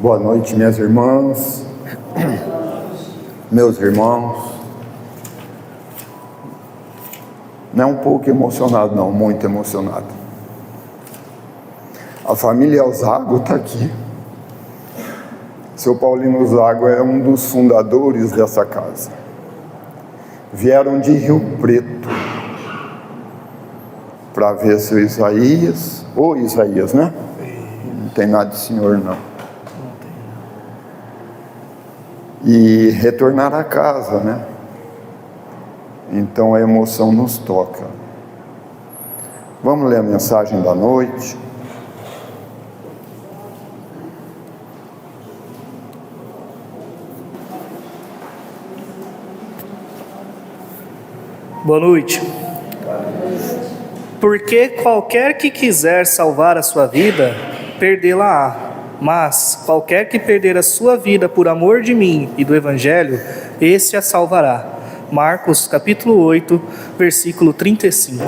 Boa noite, minhas irmãs, meus irmãos. Não é um pouco emocionado, não, muito emocionado. A família Zago está aqui. Seu Paulino Zago é um dos fundadores dessa casa. Vieram de Rio Preto para ver seu Isaías, ou Isaías, né? Não tem nada de senhor, não. E retornar a casa, né? Então a emoção nos toca. Vamos ler a mensagem da noite. Boa noite. Porque qualquer que quiser salvar a sua vida, perdê-la-á. Mas qualquer que perder a sua vida por amor de mim e do Evangelho, esse a salvará. Marcos capítulo 8, versículo 35.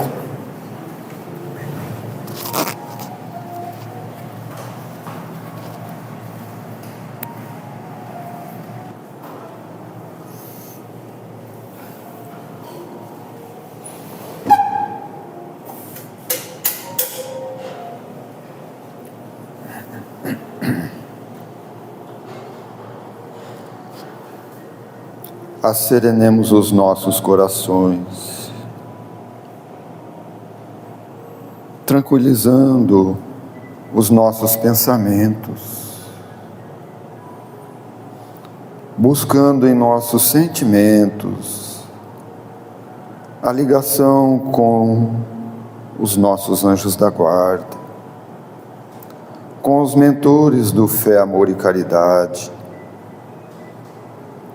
Asserenemos os nossos corações, tranquilizando os nossos pensamentos, buscando em nossos sentimentos a ligação com os nossos anjos da guarda, com os mentores do Fé, Amor e Caridade,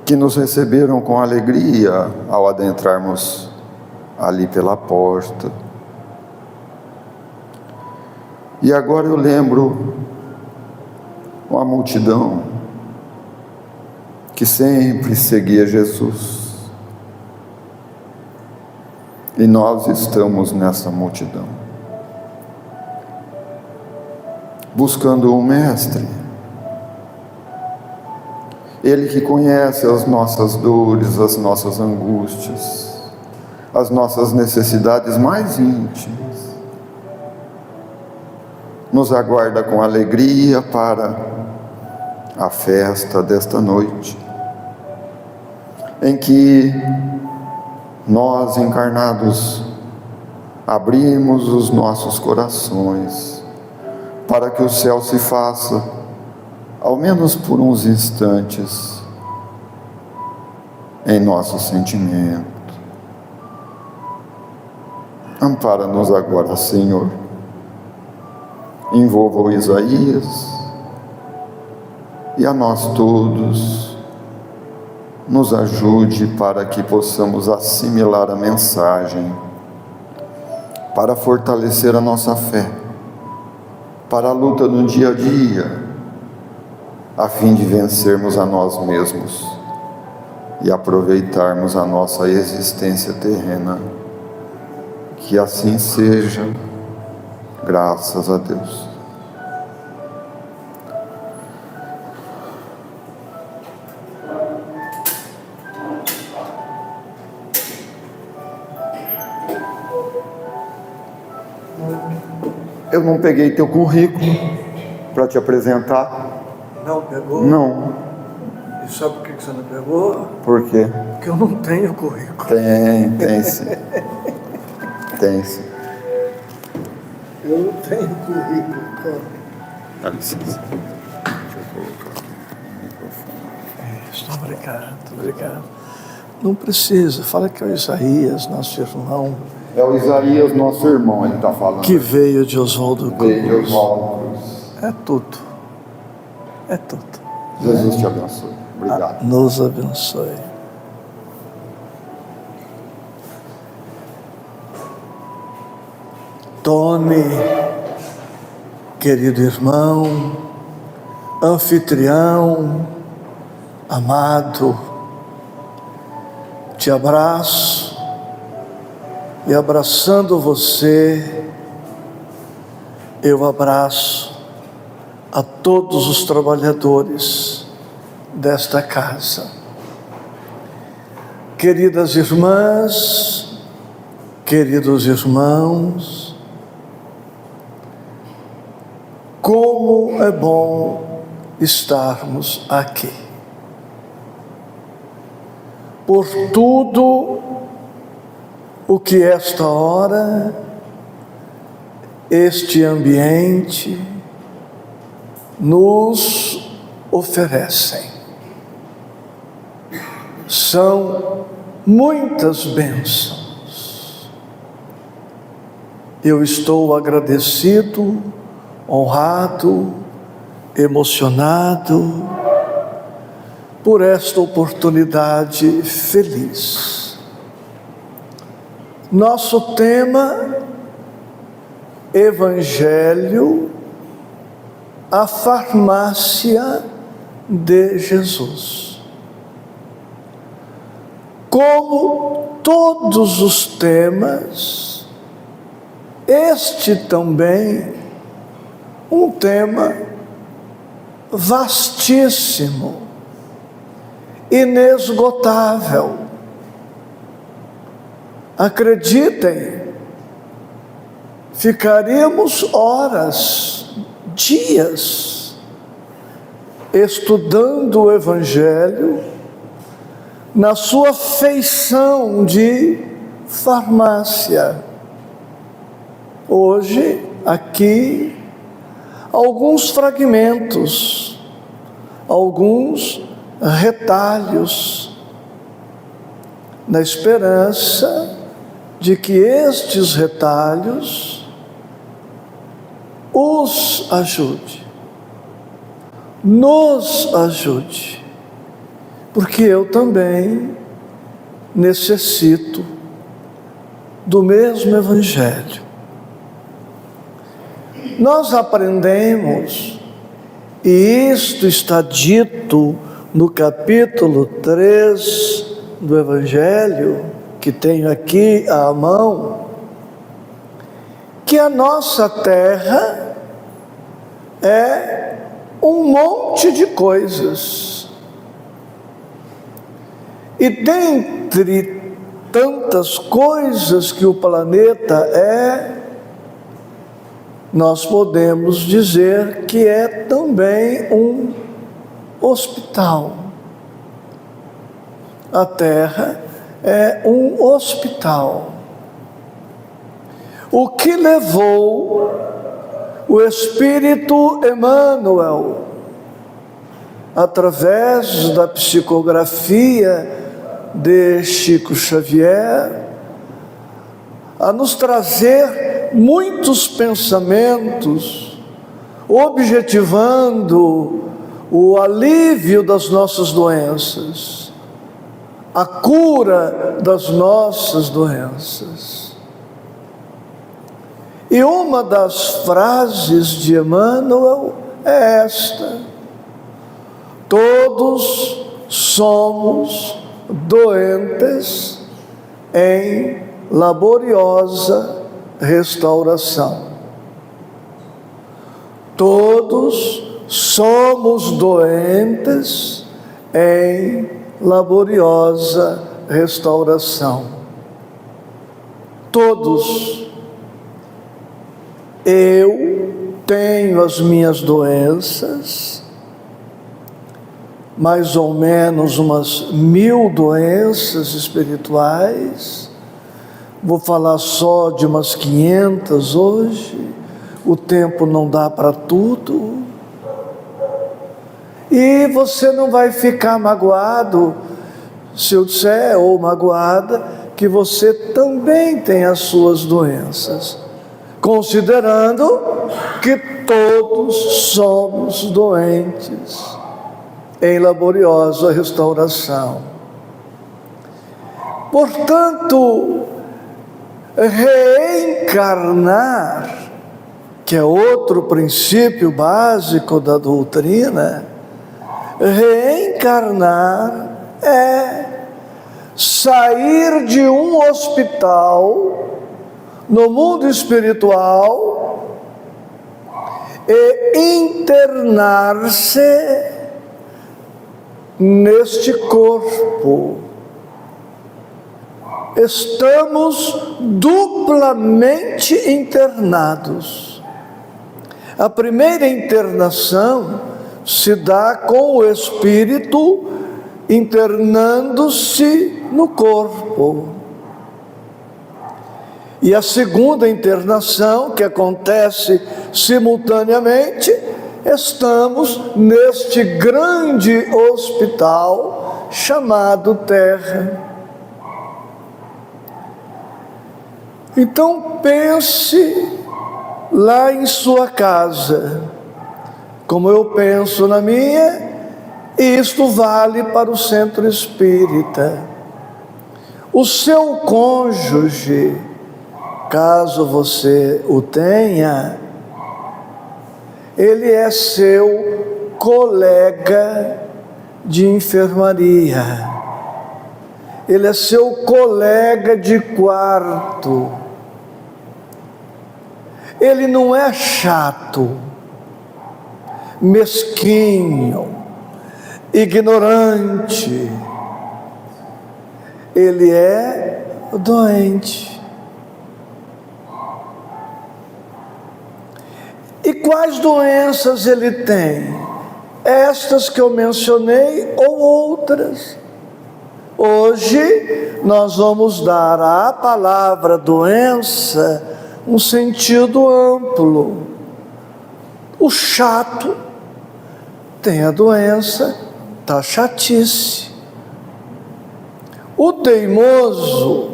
que nos receberam com alegria ao adentrarmos ali pela porta. E agora eu lembro uma multidão que sempre seguia Jesus. E nós estamos nessa multidão, buscando um mestre. Ele que conhece as nossas dores, as nossas angústias, as nossas necessidades mais íntimas, nos aguarda com alegria para a festa desta noite, em que nós encarnados abrimos os nossos corações para que o céu se faça, ao menos por uns instantes, em nosso sentimento. Ampara-nos agora, Senhor. Envolva o Isaías e a nós todos. Nos ajude para que possamos assimilar a mensagem, para fortalecer a nossa fé, para a luta no dia a dia, a fim de vencermos a nós mesmos e aproveitarmos a nossa existência terrena. Que assim seja, graças a Deus. Eu não peguei teu currículo para te apresentar. Não pegou? Não. E sabe por que você não pegou? Por quê? Porque eu não tenho currículo. Tem sim. Tem sim. Eu não tenho currículo, cara. Dá licença. Deixa eu colocar o microfone. Isso, obrigado. Não precisa, fala que é o Isaías, nosso irmão. É o Isaías, nosso irmão, ele está falando. Que veio de Oswaldo Cruz. Veio de Oswaldo Cruz. É tudo. É tudo. Jesus te abençoe. Obrigado. Nos abençoe. Tome, querido irmão, anfitrião, amado, te abraço e abraçando você, eu abraço a todos os trabalhadores desta casa. Queridas irmãs, queridos irmãos, como é bom estarmos aqui. Por tudo o que esta hora, este ambiente nos oferecem. São muitas bênçãos. Eu estou agradecido, honrado, emocionado por esta oportunidade feliz. Nosso tema, Evangelho, a farmácia de Jesus. Como todos os temas, este também, um tema vastíssimo, inesgotável. Acreditem, ficaríamos horas, dias, estudando o Evangelho na sua feição de farmácia. Hoje, aqui, alguns fragmentos, alguns retalhos, na esperança de que estes retalhos os ajude, nos ajude, porque eu também necessito do mesmo Evangelho. Nós aprendemos, e isto está dito no capítulo 3 do Evangelho, que tenho aqui à mão, que a nossa terra é um monte de coisas. E dentre tantas coisas que o planeta é, nós podemos dizer que é também um hospital. A Terra é um hospital. O que levou o Espírito Emmanuel, através da psicografia de Chico Xavier, a nos trazer muitos pensamentos, objetivando o alívio das nossas doenças, a cura das nossas doenças. E uma das frases de Emmanuel é esta: todos somos doentes em laboriosa restauração. Todos somos doentes em laboriosa restauração. Todos. Eu tenho as minhas doenças, mais ou menos umas 1000 doenças espirituais. Vou falar só de umas 500 hoje. O tempo não dá para tudo. E você não vai ficar magoado se eu disser, ou magoada, que você também tem as suas doenças, considerando que todos somos doentes em laboriosa restauração. Portanto, reencarnar, que é outro princípio básico da doutrina, reencarnar é sair de um hospital no mundo espiritual e internar-se neste corpo. Estamos duplamente internados. A primeira internação se dá com o espírito internando-se no corpo. E a segunda internação, que acontece simultaneamente, estamos neste grande hospital chamado Terra. Então pense lá em sua casa, como eu penso na minha, e isto vale para o centro espírita. O seu cônjuge, caso você o tenha, ele é seu colega de enfermaria, ele é seu colega de quarto. Ele não é chato, mesquinho, ignorante. Ele é doente. E quais doenças ele tem? Estas que eu mencionei ou outras. Hoje nós vamos dar à palavra doença um sentido amplo. O chato tem a doença da chatice. O teimoso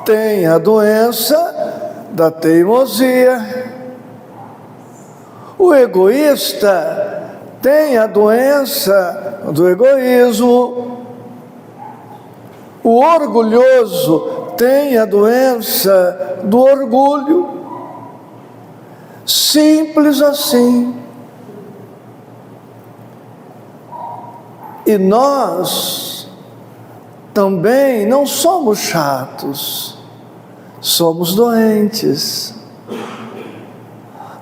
tem a doença da teimosia. O egoísta tem a doença do egoísmo. O orgulhoso tem a doença do orgulho. Simples assim. E nós também não somos chatos, somos doentes.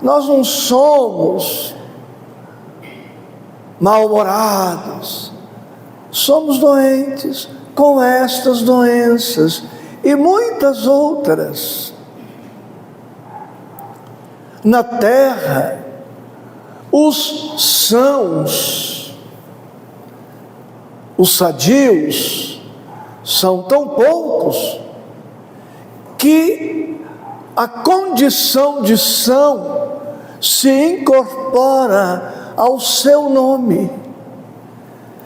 Nós não somos mal-humorados, somos doentes com estas doenças e muitas outras. Na terra, os sãos, os sadios, são tão poucos que a condição de são se incorpora ao seu nome.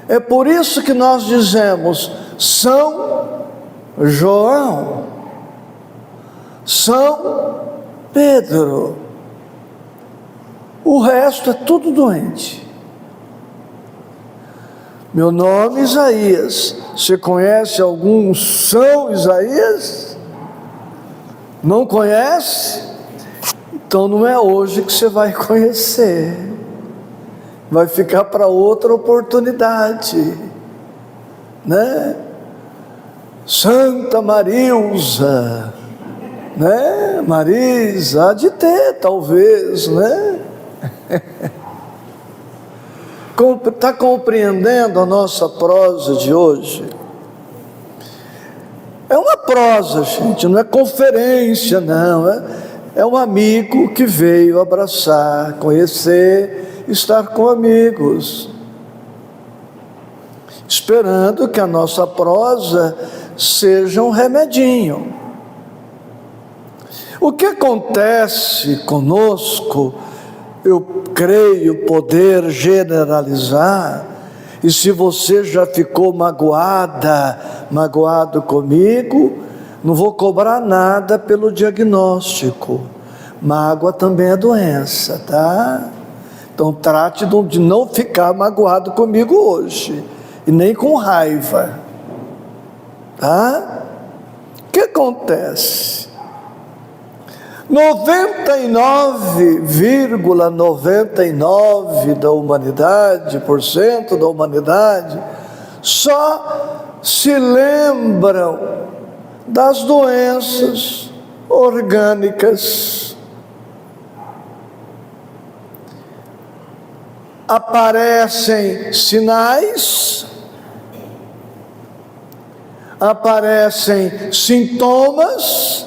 É por isso que nós dizemos São João, São Pedro. O resto é tudo doente. Meu nome é Isaías. Você conhece algum São Isaías? Não conhece? Então não é hoje que você vai conhecer. Vai ficar para outra oportunidade, né? Santa Marilza, né? Marisa, há de ter talvez, né? Está compreendendo a nossa prosa de hoje? É uma prosa, gente, não é conferência, não. É um amigo que veio abraçar, conhecer, estar com amigos, esperando que a nossa prosa seja um remedinho. O que acontece conosco, eu creio poder generalizar, e se você já ficou magoado comigo, não vou cobrar nada pelo diagnóstico. Mágoa também é doença, tá? Então trate de não ficar magoado comigo hoje, e nem com raiva, tá? O que acontece? 99,99% da humanidade, só se lembram das doenças orgânicas. aparecem sinais, aparecem sintomas.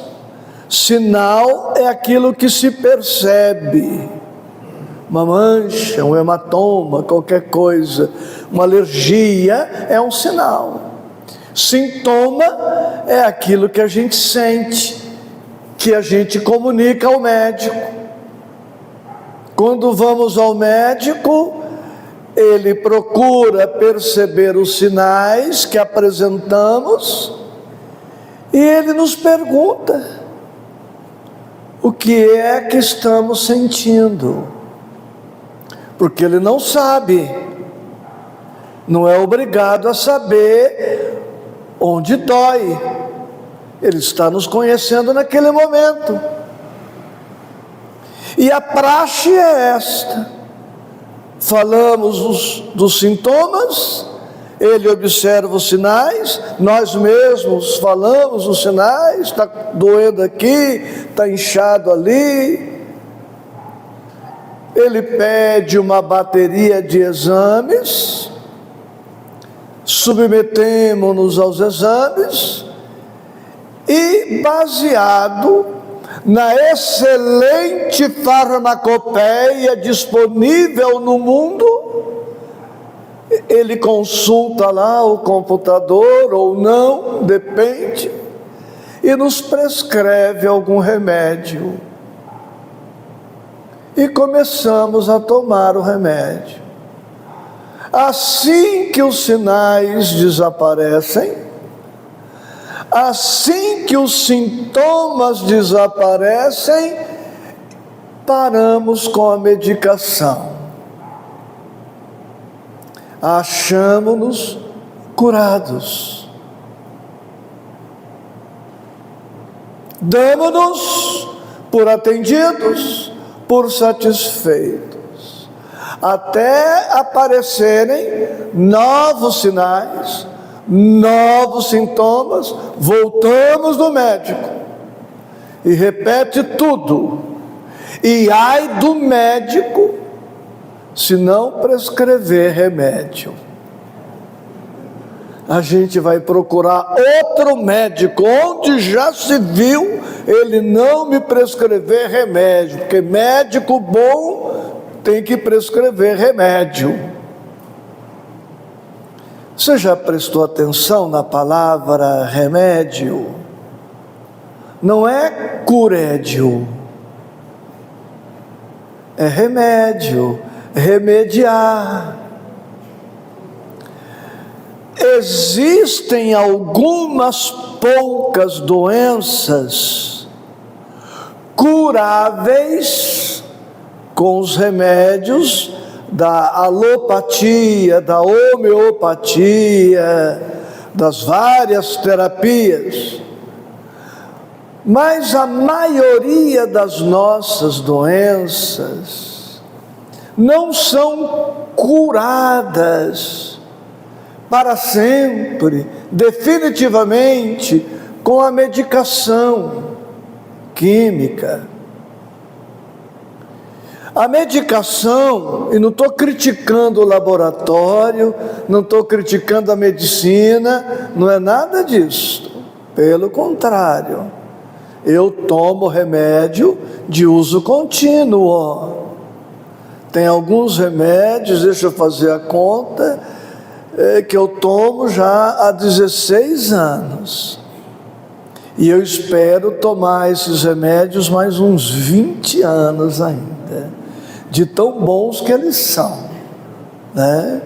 Sinal é aquilo que se percebe. Uma mancha, um hematoma, qualquer coisa, uma alergia é um sinal. Sintoma é aquilo que a gente sente, que a gente comunica ao médico. Quando vamos ao médico, ele procura perceber os sinais que apresentamos e ele nos pergunta o que é que estamos sentindo. Porque ele não sabe, não é obrigado a saber onde dói. Ele está nos conhecendo naquele momento. E a praxe é esta: falamos dos sintomas, ele observa os sinais, nós mesmos falamos os sinais, está doendo aqui, está inchado ali. Ele pede uma bateria de exames, submetemos-nos aos exames e, baseado na excelente farmacopeia disponível no mundo, ele consulta lá o computador ou não, depende, e nos prescreve algum remédio. E começamos a tomar o remédio. Assim que os sinais desaparecem, assim que os sintomas desaparecem, paramos com a medicação. Achamos-nos curados. Damos-nos por atendidos, por satisfeitos, até aparecerem novos sinais, novos sintomas. Voltamos no médico e repete tudo. E ai do médico se não prescrever remédio. A gente vai procurar outro médico, onde já se viu ele não me prescrever remédio, porque médico bom tem que prescrever remédio. Você já prestou atenção na palavra remédio? Não é curédio, é remédio, remediar. Existem algumas poucas doenças curáveis com os remédios da alopatia, da homeopatia, das várias terapias. Mas a maioria das nossas doenças não são curadas para sempre, definitivamente, com a medicação química. A medicação, e não estou criticando o laboratório, não estou criticando a medicina, não é nada disso. Pelo contrário, eu tomo remédio de uso contínuo. Tem alguns remédios, deixa eu fazer a conta, que eu tomo já há 16 anos. E eu espero tomar esses remédios mais uns 20 anos ainda, de tão bons que eles são, né?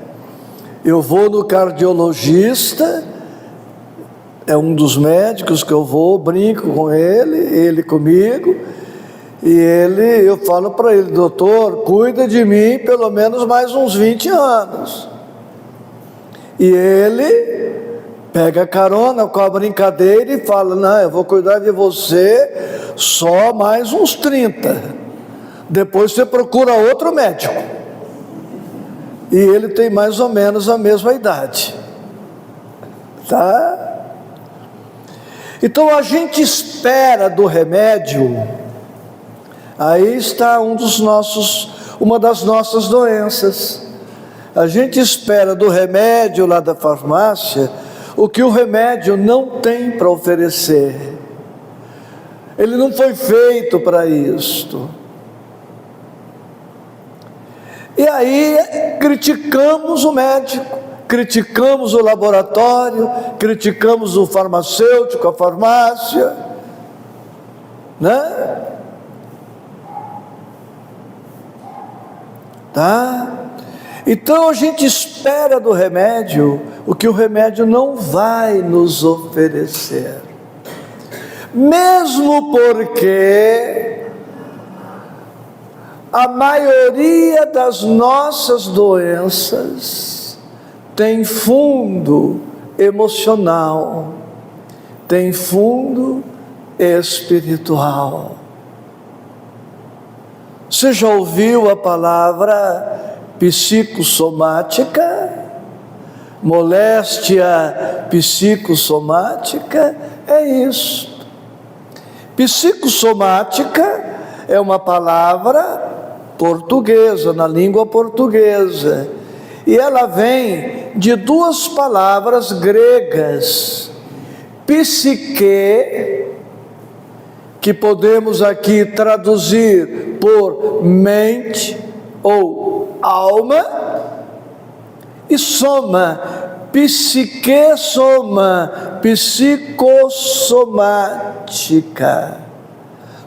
Eu vou no cardiologista, é um dos médicos que eu vou, brinco com ele comigo, e eu falo para ele: doutor, cuida de mim pelo menos mais uns 20 anos. E ele pega carona com a brincadeira e fala: não, eu vou cuidar de você só mais uns 30. Depois você procura outro médico. E ele tem mais ou menos a mesma idade. Tá? Então a gente espera do remédio. Aí está um dos nossos uma das nossas doenças. A gente espera do remédio lá da farmácia o que o remédio não tem para oferecer. Ele não foi feito para isto. E aí criticamos o médico, criticamos o laboratório, criticamos o farmacêutico, a farmácia, né? Tá? Então a gente espera do remédio o que o remédio não vai nos oferecer. Mesmo porque a maioria das nossas doenças tem fundo emocional, tem fundo espiritual. Você já ouviu a palavra psicossomática? Moléstia psicossomática é isso. Psicossomática é uma palavra portuguesa, na língua portuguesa, e ela vem de duas palavras gregas: psique, que podemos aqui traduzir por mente ou alma, e soma, psique soma, psicossomática.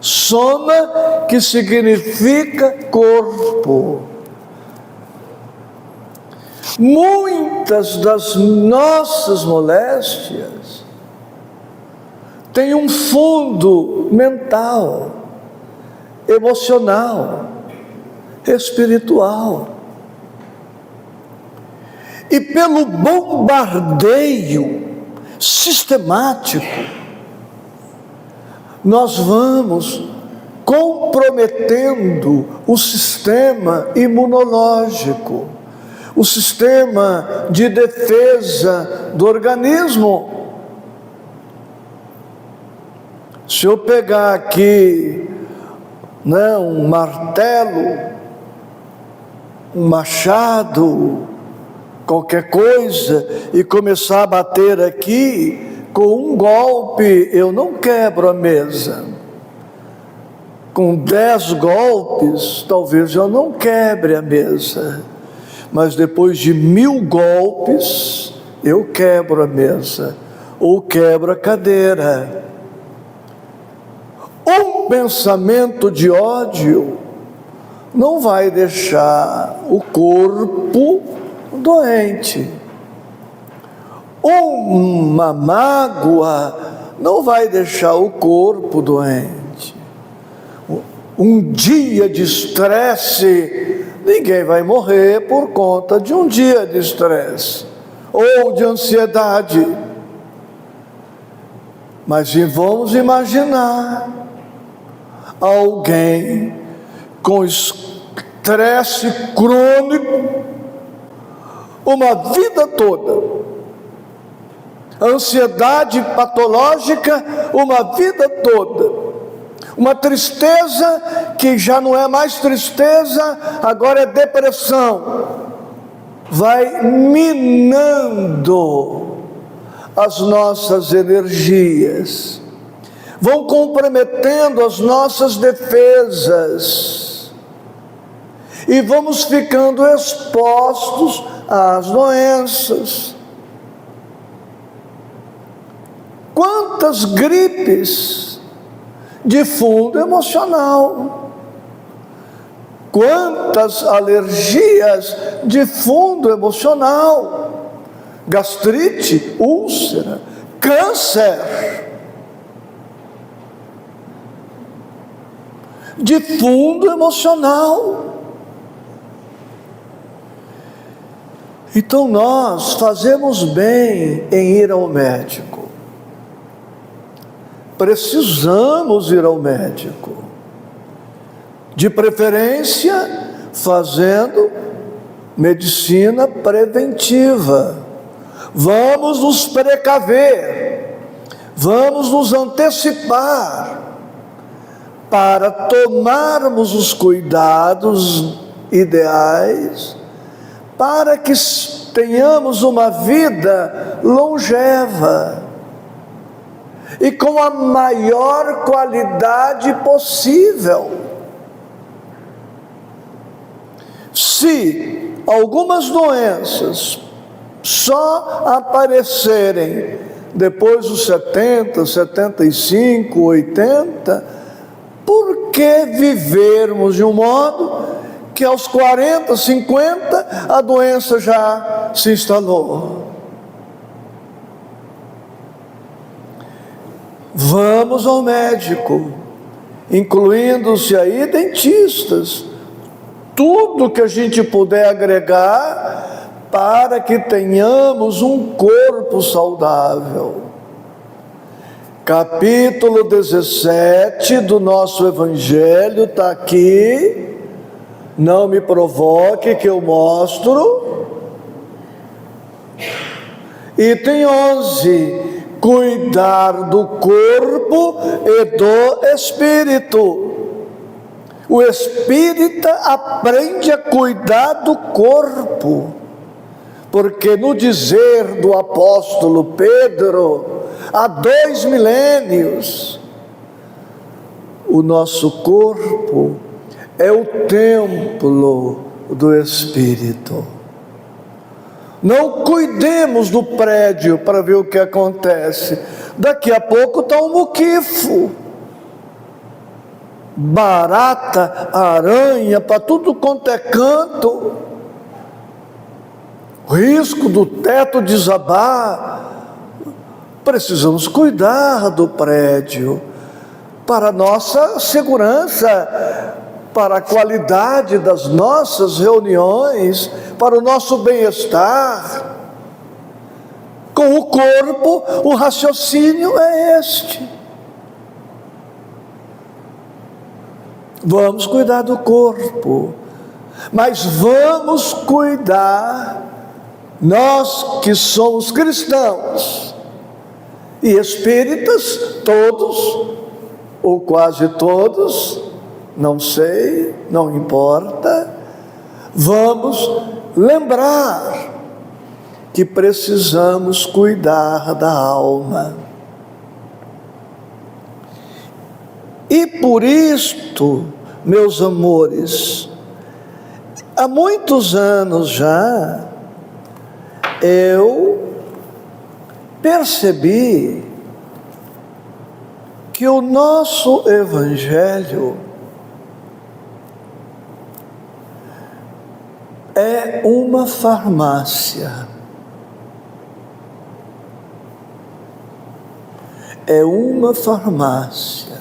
Soma, que significa corpo. Muitas das nossas moléstias têm um fundo mental, emocional, espiritual. E pelo bombardeio sistemático, nós vamos comprometendo o sistema imunológico, o sistema de defesa do organismo. Se eu pegar aqui, né, um martelo, um machado, qualquer coisa, e começar a bater aqui, com um golpe eu não quebro a mesa. Com 10 golpes, talvez eu não quebre a mesa. Mas depois de 1000 golpes, eu quebro a mesa, ou quebro a cadeira. Um pensamento de ódio não vai deixar o corpo doente. Uma mágoa não vai deixar o corpo doente. Um dia de estresse, ninguém vai morrer por conta de um dia de estresse ou de ansiedade. Mas vamos imaginar alguém com estresse crônico uma vida toda, ansiedade patológica uma vida toda, uma tristeza que já não é mais tristeza, agora é depressão, vai minando as nossas energias, vão comprometendo as nossas defesas, e vamos ficando expostos às doenças. Quantas gripes de fundo emocional, quantas alergias de fundo emocional, gastrite, úlcera, câncer, de fundo emocional. Então nós fazemos bem em ir ao médico. Precisamos ir ao médico, de preferência fazendo medicina preventiva. Vamos nos precaver, vamos nos antecipar para tomarmos os cuidados ideais, para que tenhamos uma vida longeva e com a maior qualidade possível. Se algumas doenças só aparecerem depois dos 70, 75, 80, por que vivermos de um modo que aos 40, 50 a doença já se instalou? Vamos ao médico, incluindo-se aí dentistas, tudo que a gente puder agregar para que tenhamos um corpo saudável. Capítulo 17 do nosso Evangelho está aqui. Não me provoque que eu mostro. Item 11. Cuidar do corpo e do espírito. O espírita aprende a cuidar do corpo, porque no dizer do apóstolo Pedro, há 2 milênios, o nosso corpo é o templo do Espírito. Não cuidemos do prédio para ver o que acontece. Daqui a pouco está um muquifo, barata, aranha, para tudo quanto é canto, risco do teto desabar. Precisamos cuidar do prédio para a nossa segurança, para a qualidade das nossas reuniões, para o nosso bem-estar. Com o corpo, o raciocínio é este. Vamos cuidar do corpo, mas vamos cuidar, nós que somos cristãos e espíritas, todos, ou quase todos, não sei, não importa, vamos lembrar que precisamos cuidar da alma. E por isto, meus amores, há muitos anos já, eu percebi que o nosso Evangelho é uma farmácia. É uma farmácia.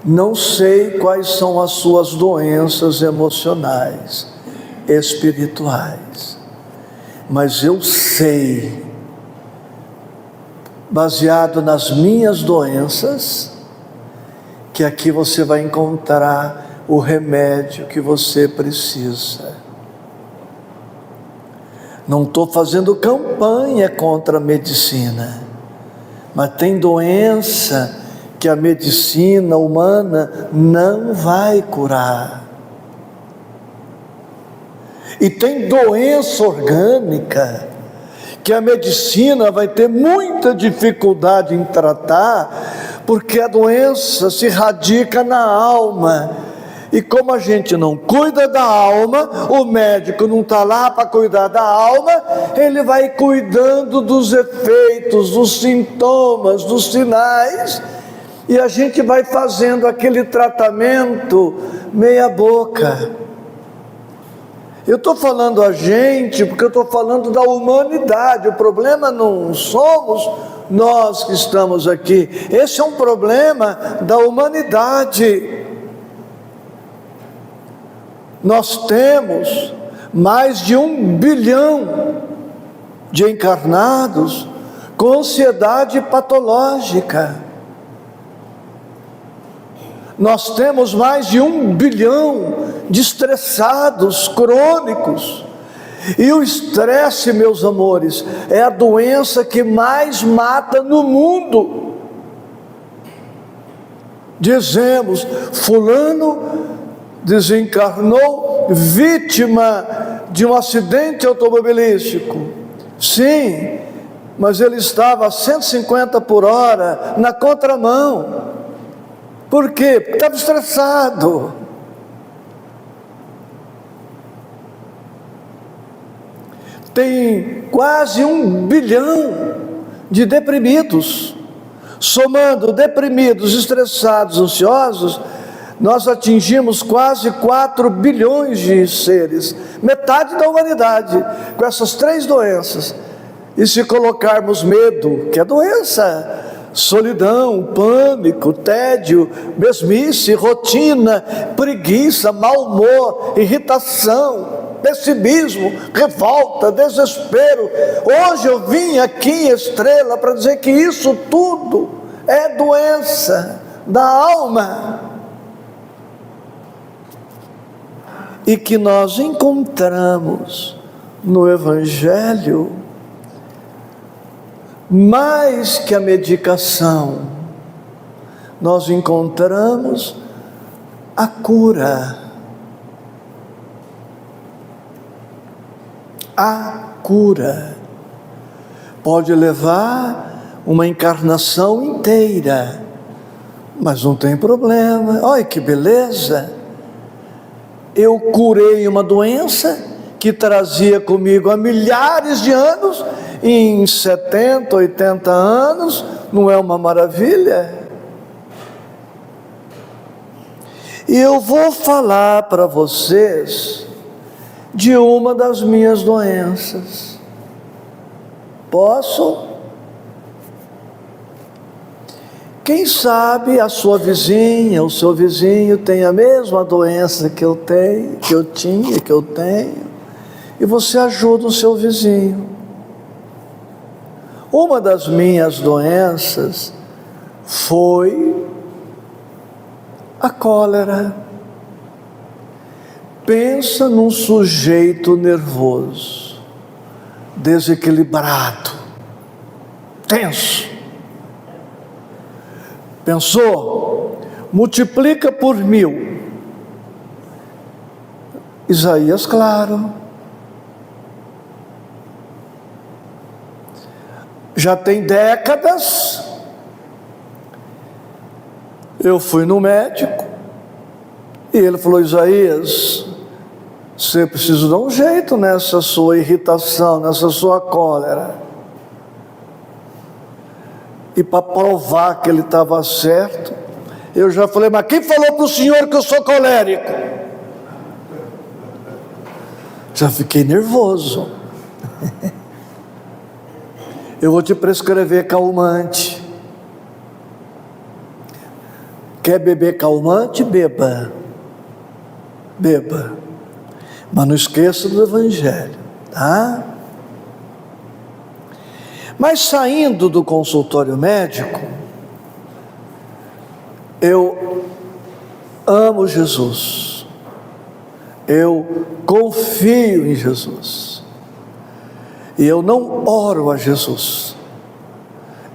Não sei quais são as suas doenças emocionais, espirituais, mas eu sei, baseado nas minhas doenças, que aqui você vai encontrar o remédio que você precisa. Não estou fazendo campanha contra a medicina, mas tem doença que a medicina humana não vai curar. E tem doença orgânica que a medicina vai ter muita dificuldade em tratar, porque a doença se radica na alma. E como a gente não cuida da alma, o médico não está lá para cuidar da alma, ele vai cuidando dos efeitos, dos sintomas, dos sinais, e a gente vai fazendo aquele tratamento meia boca. Eu estou falando a gente porque eu estou falando da humanidade. O problema não somos nós que estamos aqui. Esse é um problema da humanidade. Nós temos mais de 1 bilhão de encarnados com ansiedade patológica. Nós temos mais de 1 bilhão de estressados crônicos. E o estresse, meus amores, é a doença que mais mata no mundo. Dizemos, fulano desencarnou vítima de um acidente automobilístico. Sim, mas ele estava a 150 por hora na contramão. Por quê? Porque estava estressado. Tem quase 1 bilhão de deprimidos. Somando deprimidos, estressados, ansiosos, nós atingimos quase 4 bilhões de seres, metade da humanidade, com essas 3 doenças. E se colocarmos medo, que é doença, solidão, pânico, tédio, mesmice, rotina, preguiça, mau humor, irritação, pessimismo, revolta, desespero. Hoje eu vim aqui, Estrela, para dizer que isso tudo é doença da alma. E que nós encontramos no Evangelho, mais que a medicação, nós encontramos a cura. A cura pode levar uma encarnação inteira, mas não tem problema. Olha que beleza! Eu curei uma doença que trazia comigo há milhares de anos, em 70, 80 anos, não é uma maravilha? E eu vou falar para vocês de uma das minhas doenças. Posso? Quem sabe a sua vizinha, o seu vizinho tem a mesma doença que eu tenho, que eu tinha, que eu tenho, e você ajuda o seu vizinho. Uma das minhas doenças foi a cólera. Pensa num sujeito nervoso, desequilibrado, tenso. Pensou? Multiplica por 1000. Isaías, claro. Já tem décadas. Eu fui no médico e ele falou: Isaías, você precisa dar um jeito nessa sua irritação, nessa sua cólera. E para provar que ele estava certo, eu já falei: mas quem falou para o senhor que eu sou colérico? Já fiquei nervoso. Eu vou te prescrever calmante. Quer beber calmante? Beba. Beba. Mas não esqueça do Evangelho, tá? Mas saindo do consultório médico, eu amo Jesus, eu confio em Jesus, e eu não oro a Jesus,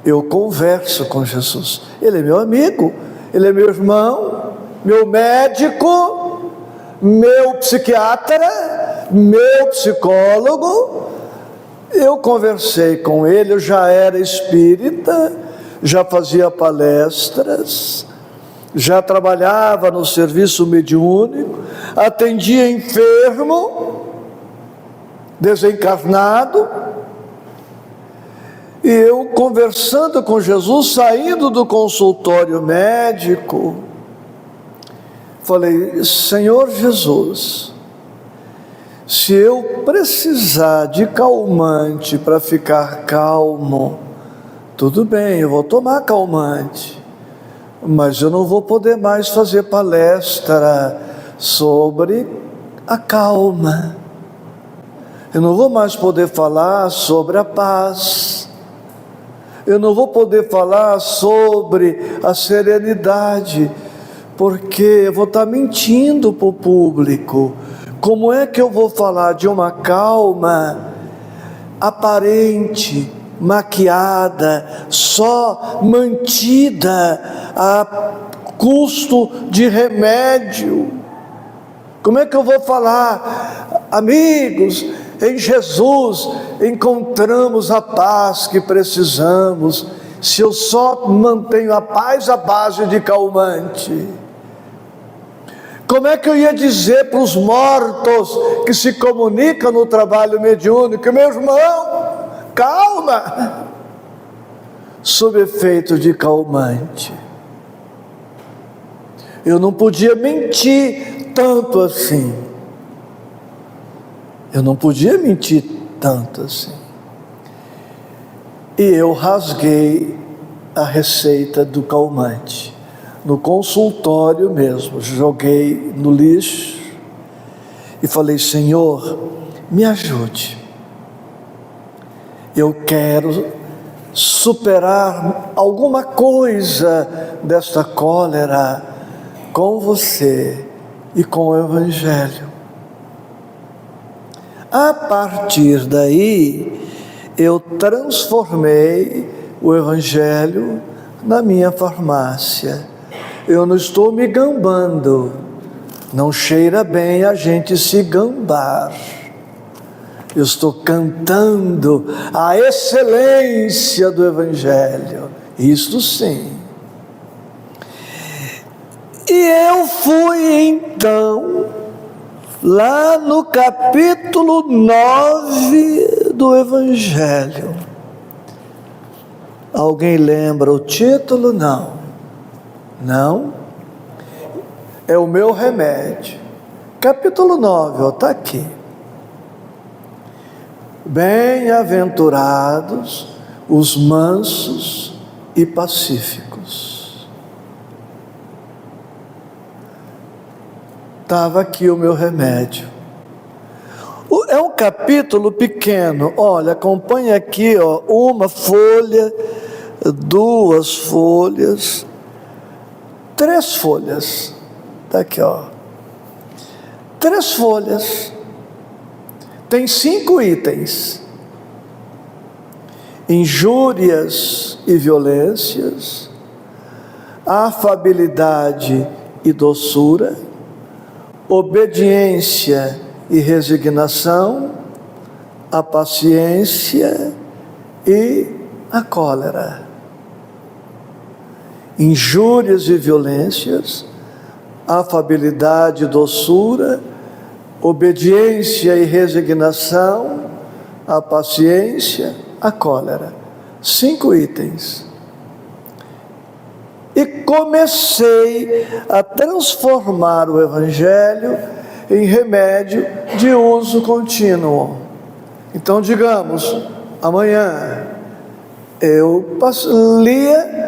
eu converso com Jesus. Ele é meu amigo, ele é meu irmão, meu médico, meu psiquiatra, meu psicólogo. Eu conversei com ele, eu já era espírita, já fazia palestras, já trabalhava no serviço mediúnico, atendia enfermo, desencarnado, e eu conversando com Jesus, saindo do consultório médico, falei: Senhor Jesus, se eu precisar de calmante para ficar calmo, tudo bem, eu vou tomar calmante, mas eu não vou poder mais fazer palestra sobre a calma, eu não vou mais poder falar sobre a paz, eu não vou poder falar sobre a serenidade, porque eu vou estar mentindo para o público. Como é que eu vou falar de uma calma aparente, maquiada, só mantida a custo de remédio? Como é que eu vou falar, amigos, em Jesus encontramos a paz que precisamos, se eu só mantenho a paz à base de calmante? Como é que eu ia dizer para os mortos que se comunicam no trabalho mediúnico, meu irmão, calma, sob efeito de calmante? Eu não podia mentir tanto assim. Eu não podia mentir tanto assim. E eu rasguei a receita do calmante. No consultório mesmo, joguei no lixo e falei: Senhor, me ajude. Eu quero superar alguma coisa desta cólera com você e com o Evangelho. A partir daí, eu transformei o Evangelho na minha farmácia. Eu não estou me gambando, não cheira bem a gente se gambar. Eu estou cantando a excelência do Evangelho, isto sim. E eu fui então, lá no capítulo 9 do Evangelho. Alguém lembra o título? Não. Não? É o meu remédio. Capítulo 9, está aqui. Bem-aventurados os mansos e pacíficos. Estava aqui o meu remédio. É um capítulo pequeno. Olha, acompanha aqui, ó, uma folha, 2 folhas, 3 folhas. Está aqui, ó. 3 folhas. Tem 5 itens: injúrias e violências, afabilidade e doçura, obediência e resignação, a paciência e a cólera. Injúrias e violências, afabilidade e doçura, obediência e resignação, a paciência, a cólera. 5 itens. E comecei a transformar o Evangelho em remédio de uso contínuo. Então, digamos, amanhã eu lia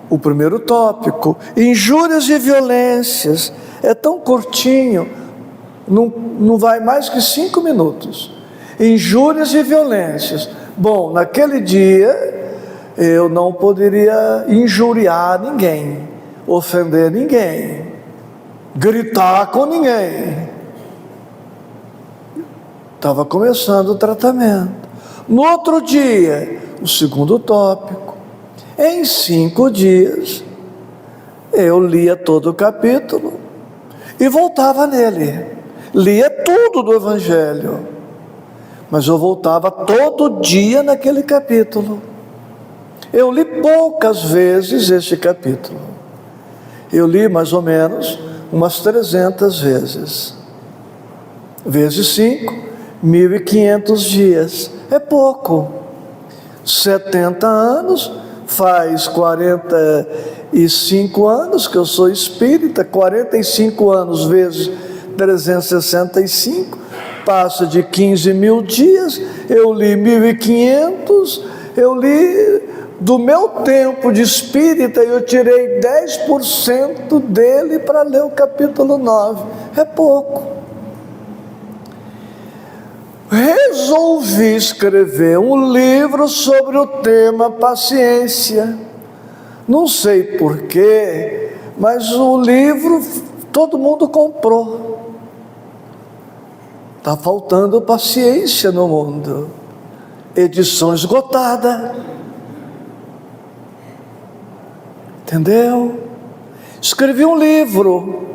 o primeiro tópico, injúrias e violências. É tão curtinho, não vai mais que 5 minutos. Injúrias e violências. Bom, naquele dia eu não poderia injuriar ninguém, ofender ninguém, gritar com ninguém. Estava começando o tratamento. No outro dia, o segundo tópico. Em 5 dias, eu lia todo o capítulo e voltava nele. Lia tudo do Evangelho, mas eu voltava todo dia naquele capítulo. Eu li poucas vezes este capítulo. Eu li mais ou menos umas 300 vezes. Vezes 5, 1.500 dias. É pouco. 70 anos, faz 45 anos que eu sou espírita. 45 anos vezes 365, passa de 15.000 dias. Eu li 1.500, eu li do meu tempo de espírita, eu tirei 10% dele para ler o capítulo 9. É pouco. Resolvi escrever um livro sobre o tema paciência. Não sei porquê, mas o livro todo mundo comprou. Está faltando paciência no mundo. Edição esgotada. Entendeu? Escrevi um livro.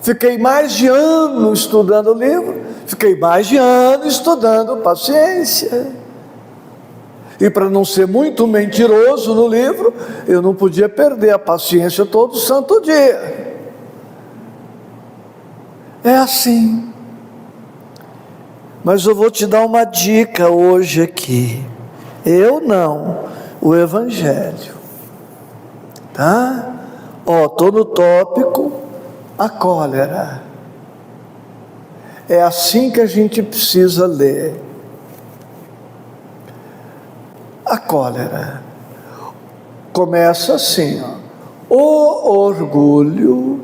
Fiquei mais de ano estudando o livro, fiquei mais de ano estudando paciência. E para não ser muito mentiroso no livro, eu não podia perder a paciência todo santo dia. É assim. Mas eu vou te dar uma dica hoje aqui. Eu não, o Evangelho. Tá? Estou no tópico, a cólera. É assim que a gente precisa ler. A cólera. Começa assim, ó. O orgulho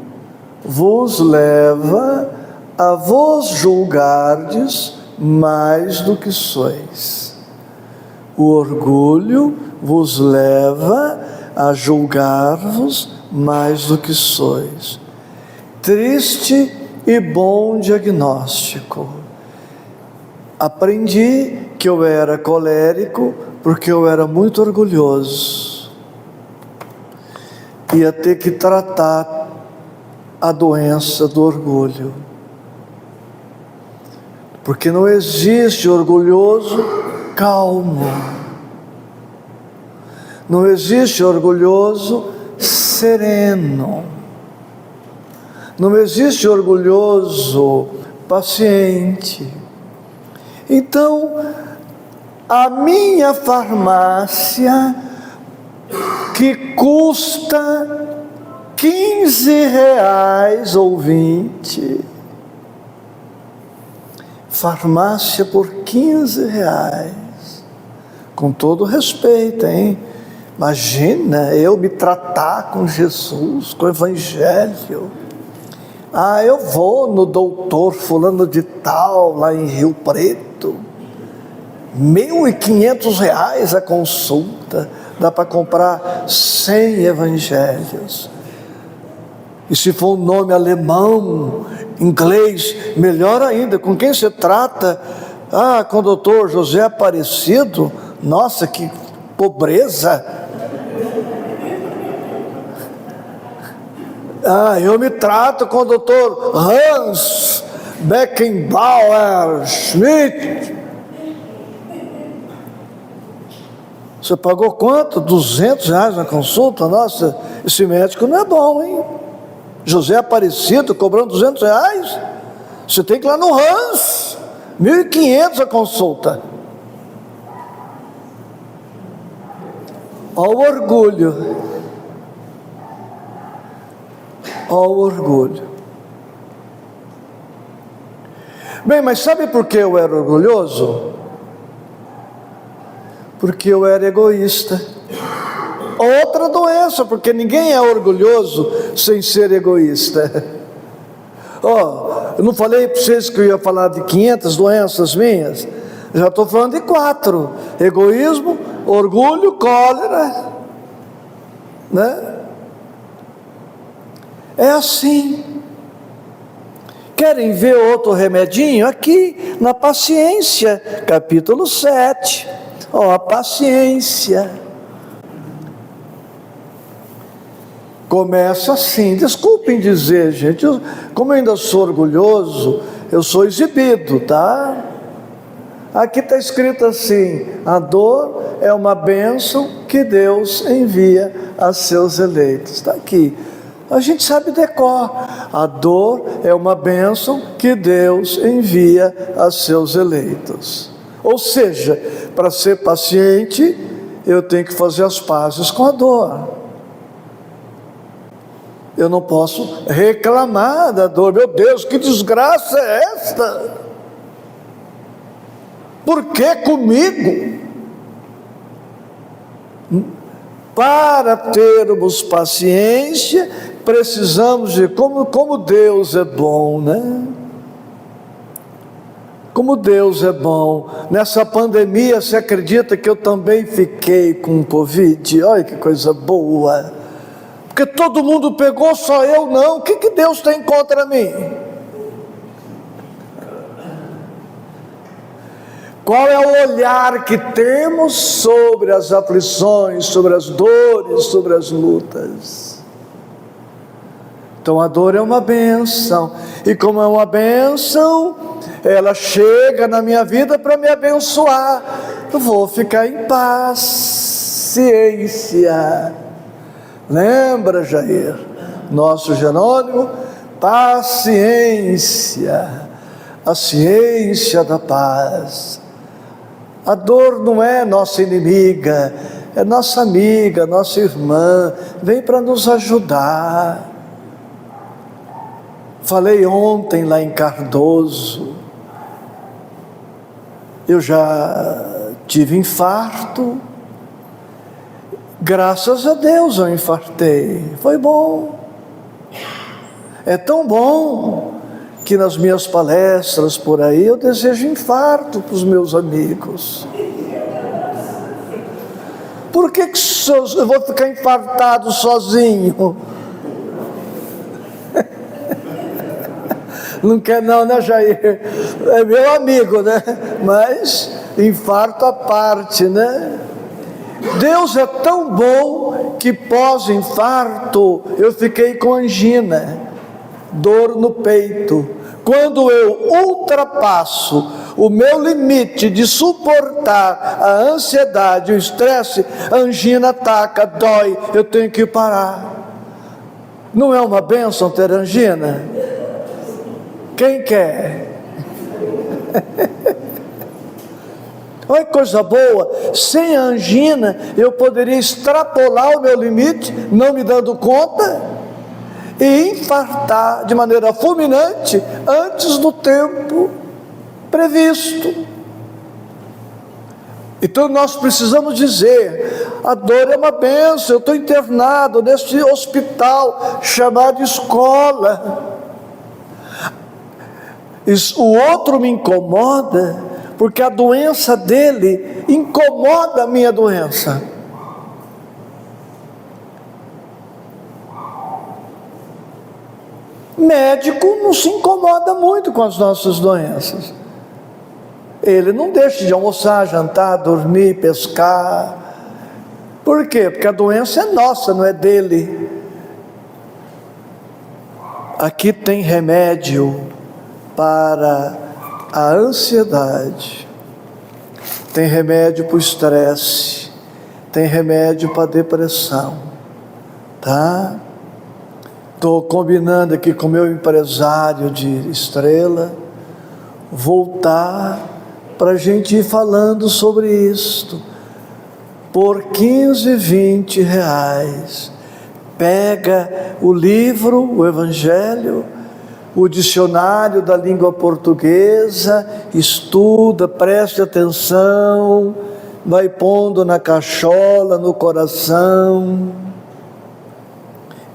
vos leva a vos julgardes mais do que sois. O orgulho vos leva a julgar-vos mais do que sois. Triste e bom diagnóstico. Aprendi que eu era colérico porque eu era muito orgulhoso. Ia ter que tratar a doença do orgulho. Porque não existe orgulhoso calmo. Não existe orgulhoso sereno. Não existe orgulhoso paciente. Então, a minha farmácia, que custa 15 reais ou 20, farmácia por 15 reais, com todo respeito, hein? Imagina eu me tratar com Jesus, com o Evangelho. Eu vou no doutor fulano de tal, lá em Rio Preto, 1.500 reais a consulta, dá para comprar 100 evangelhos. E se for um nome alemão, inglês, melhor ainda. Com quem você trata? Com o doutor José Aparecido. Nossa, que pobreza! Eu me trato com o doutor Hans Beckenbauer Schmidt. Você pagou quanto? 200 reais na consulta? Nossa, esse médico não é bom, hein? José Aparecido cobrando 200 reais? Você tem que ir lá no Hans, 1.500 a consulta. Olha o orgulho. Olha o orgulho. Bem, mas sabe por que eu era orgulhoso? Porque eu era egoísta. Outra doença, porque ninguém é orgulhoso sem ser egoísta. Eu não falei para vocês que eu ia falar de 500 doenças minhas? Já estou falando de 4: egoísmo, orgulho, cólera, né? É assim. Querem ver outro remedinho? Aqui na paciência, capítulo 7. A paciência. Começa assim. Desculpem dizer, gente, como eu ainda sou orgulhoso, eu sou exibido, tá? Aqui está escrito assim: a dor é uma bênção que Deus envia a seus eleitos. Está aqui. A gente sabe decor. A dor é uma bênção que Deus envia a seus eleitos. Ou seja, para ser paciente, eu tenho que fazer as pazes com a dor. Eu não posso reclamar da dor. Meu Deus, que desgraça é esta? Por que comigo? Para termos paciência, precisamos de como Deus é bom, né? Como Deus é bom. Nessa pandemia, você acredita que eu também fiquei com Covid? Olha que coisa boa. Porque todo mundo pegou, só eu não. O que Deus tem contra mim? Qual é o olhar que temos sobre as aflições, sobre as dores, sobre as lutas? Então a dor é uma bênção, e como é uma bênção, ela chega na minha vida para me abençoar. Eu vou ficar em paz, ciência. Lembra, Jair? Nosso Jerônimo, paciência, a ciência da paz. A dor não é nossa inimiga, é nossa amiga, nossa irmã, vem para nos ajudar. Falei ontem lá em Cardoso, eu já tive infarto, graças a Deus eu infartei, foi bom. É tão bom que nas minhas palestras por aí eu desejo infarto para os meus amigos. Por que eu vou ficar infartado sozinho? Não quer não, né, Jair? É meu amigo, né? Mas infarto à parte, né? Deus é tão bom que pós-infarto eu fiquei com angina, dor no peito. Quando eu ultrapasso o meu limite de suportar a ansiedade, o estresse, a angina ataca, dói, eu tenho que parar. Não é uma bênção ter angina? Quem quer? Olha que coisa boa, sem a angina eu poderia extrapolar o meu limite, não me dando conta, e infartar de maneira fulminante antes do tempo previsto. Então nós precisamos dizer, a dor é uma bênção, eu estou internado neste hospital chamado escola. O outro me incomoda, porque a doença dele incomoda a minha doença. Médico não se incomoda muito com as nossas doenças. Ele não deixa de almoçar, jantar, dormir, pescar. Por quê? Porque a doença é nossa, não é dele. Aqui tem remédio para a ansiedade, tem remédio para o estresse, tem remédio para a depressão, tá? Estou combinando aqui com o meu empresário de Estrela, voltar para a gente ir falando sobre isto, por 15, 20 reais, pega o livro, o Evangelho, o dicionário da língua portuguesa, estuda, preste atenção, vai pondo na cachola, no coração,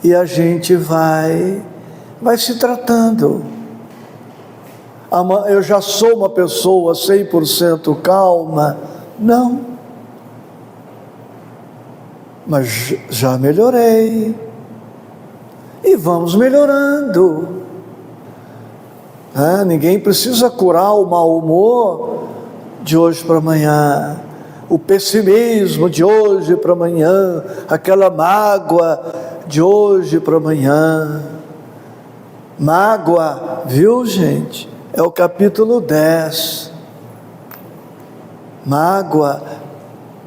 e a gente vai se tratando. Eu já sou uma pessoa 100% calma? Não, mas já melhorei, e vamos melhorando. Ninguém precisa curar o mau humor de hoje para amanhã, o pessimismo de hoje para amanhã, aquela mágoa de hoje para amanhã. Mágoa, viu, gente? É o capítulo 10. Mágoa,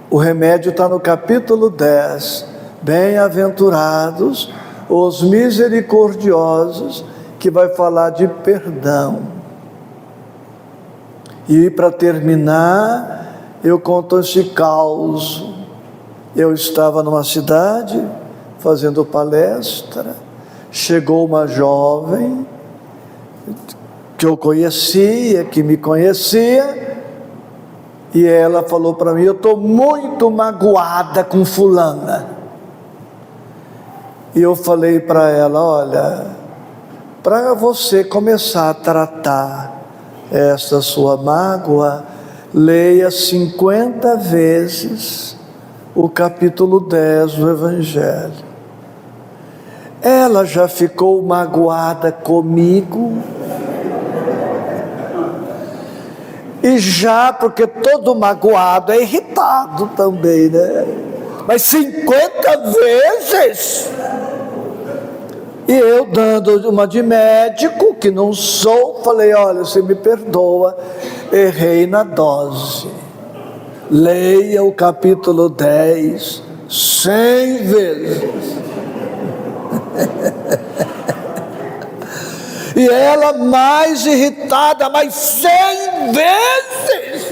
o remédio está no capítulo 10. Bem-aventurados os misericordiosos, que vai falar de perdão. E para terminar, eu conto esse caos. Eu estava numa cidade fazendo palestra, chegou uma jovem que eu conhecia, que me conhecia, e ela falou para mim: eu estou muito magoada com fulana. E eu falei para ela: olha, para você começar a tratar essa sua mágoa, leia 50 vezes o capítulo 10 do Evangelho. Ela já ficou magoada comigo, e já, porque todo magoado é irritado também, né? Mas 50 vezes? E eu, dando uma de médico, que não sou, falei: olha, você me perdoa, errei na dose. Leia o capítulo 10 100 vezes. E ela mais irritada, mais 100 vezes.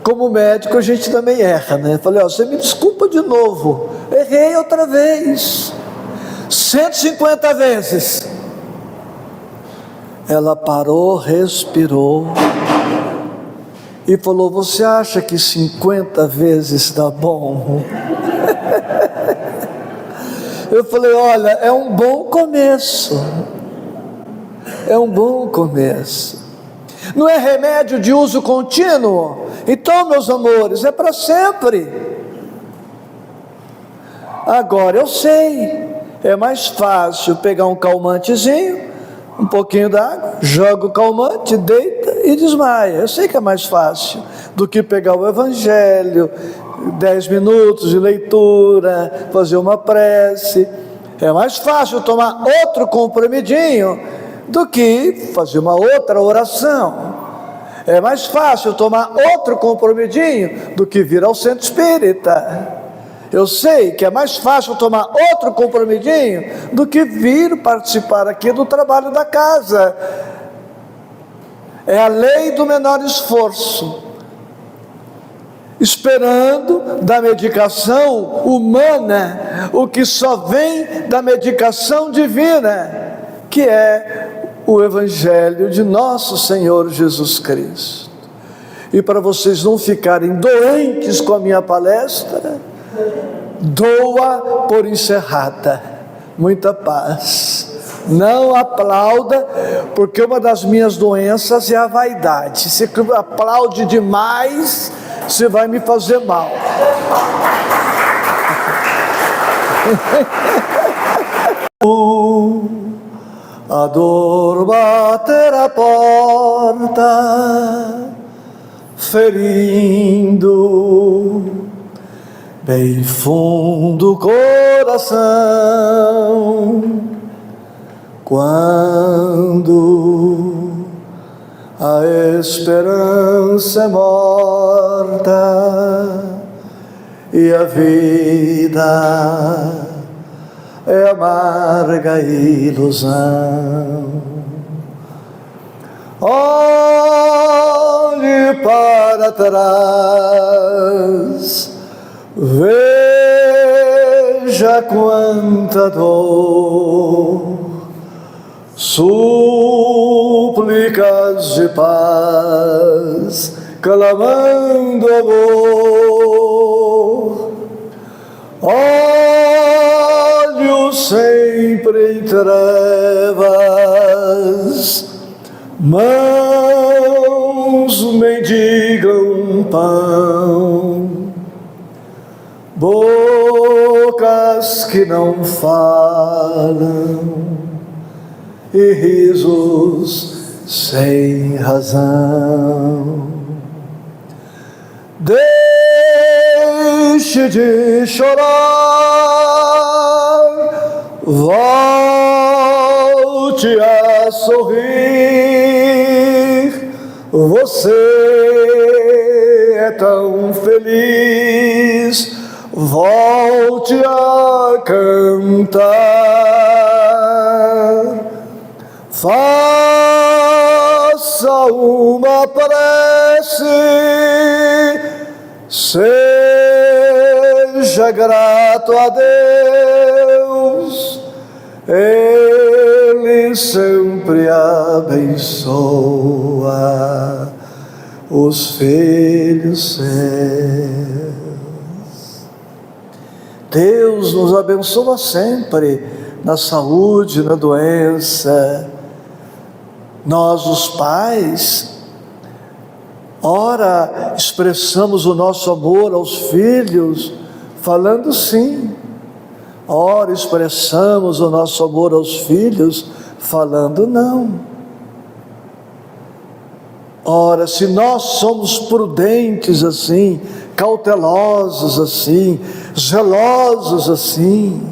Como médico a gente também erra, né? Falei: ó, você me desculpa de novo, errei outra vez, 150 vezes. Ela parou, respirou e falou: você acha que 50 vezes dá bom? Eu falei: olha, é um bom começo, é um bom começo. Não é remédio de uso contínuo? Então, meus amores, é para sempre. Agora, eu sei, é mais fácil pegar um calmantezinho, um pouquinho d'água, joga o calmante, deita e desmaia. Eu sei que é mais fácil do que pegar o Evangelho, 10 minutos de leitura, fazer uma prece. É mais fácil tomar outro comprimidinho do que fazer uma outra oração. É mais fácil tomar outro comprimidinho do que vir ao centro espírita. Eu sei que é mais fácil tomar outro comprimidinho do que vir participar aqui do trabalho da casa. É a lei do menor esforço, esperando da medicação humana o que só vem da medicação divina, que é o Evangelho de nosso Senhor Jesus Cristo. E para vocês não ficarem doentes com a minha palestra, doa por encerrada. Muita paz. Não aplauda, porque uma das minhas doenças é a vaidade. Se aplaude demais, você vai me fazer mal. A dor bater a porta, ferindo bem fundo o coração, quando a esperança é morta e a vida é amarga ilusão. Olhe para trás, veja quanta dor, súplicas de paz, clamando amor. Olhos sempre em trevas, mãos mendigam pão, bocas que não falam e risos sem razão. Deixe de chorar, volte a sorrir. Você é tão feliz, volte a cantar. Faça uma prece, seja grato a Deus, Ele sempre abençoa os filhos seus. Deus nos abençoa sempre, na saúde, na doença. Nós, os pais, ora expressamos o nosso amor aos filhos, falando sim. Ora expressamos o nosso amor aos filhos, falando não. Ora, se nós somos prudentes assim, cautelosos assim, zelosos assim.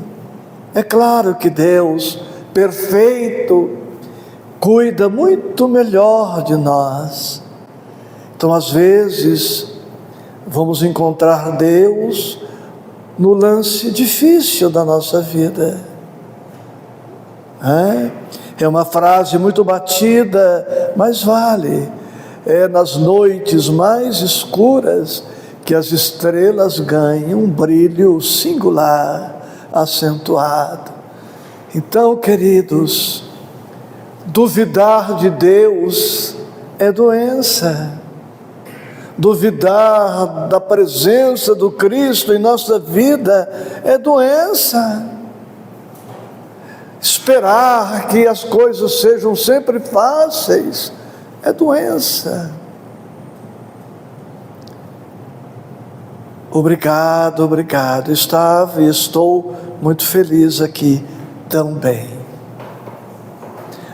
É claro que Deus, perfeito, cuida muito melhor de nós. Então, às vezes, vamos encontrar Deus no lance difícil da nossa vida. É uma frase muito batida, mas vale. É nas noites mais escuras que as estrelas ganham um brilho singular, acentuado. Então, queridos, duvidar de Deus é doença. Duvidar da presença do Cristo em nossa vida é doença. Esperar que as coisas sejam sempre fáceis é doença. Obrigado, obrigado. Estava e estou muito feliz aqui também.